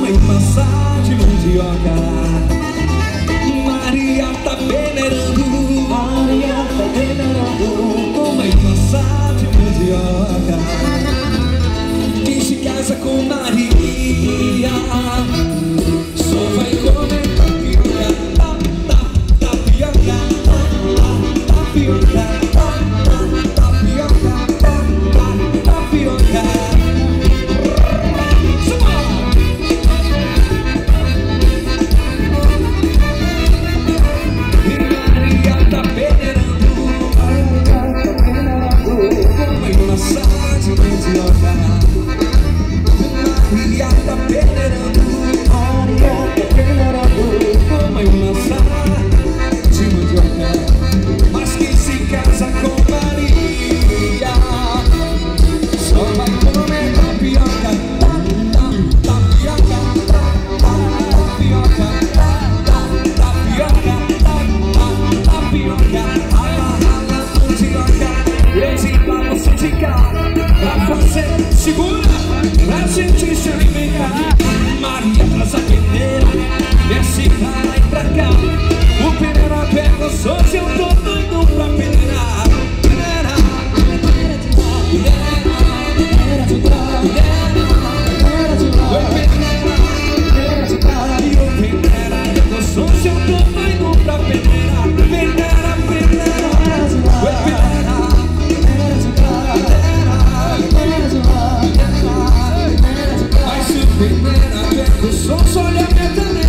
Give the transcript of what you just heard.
Mamãe maçã de mandioca. Maria tá venerando. Maria tá venerando. Mamãe maçã de mandioca. Quem se casa com Maria só vai comer tapioca. Tapioca, tapioca, tapioca, tapioca. Maria tá venerando. Mamãe maçã de mandioca. Maria tá venerando. Mamãe maçã de mandioca. Mas quem se casa com Maria só vai comer tapioca. Tapioca, tapioca, tapioca, tapioca. Rala, rala, mandioca. Eu te falo, se te cara pra você. Segura pra gente se alimentar. Maria traz a peneira, desce pra lá e pra cá. O peneira pega os dois, eu tô doido pra peneirar. Peneira, peneira de lá, peneira de lá, peneira de lá, peneira de lá. E o peneira pega os dois, eu tô doido pra peneirar. Peneira, peneira de lá, peneira, peneira de lá, peneira de lá. Mas se o peneira pega os dois, olha a minha peneira.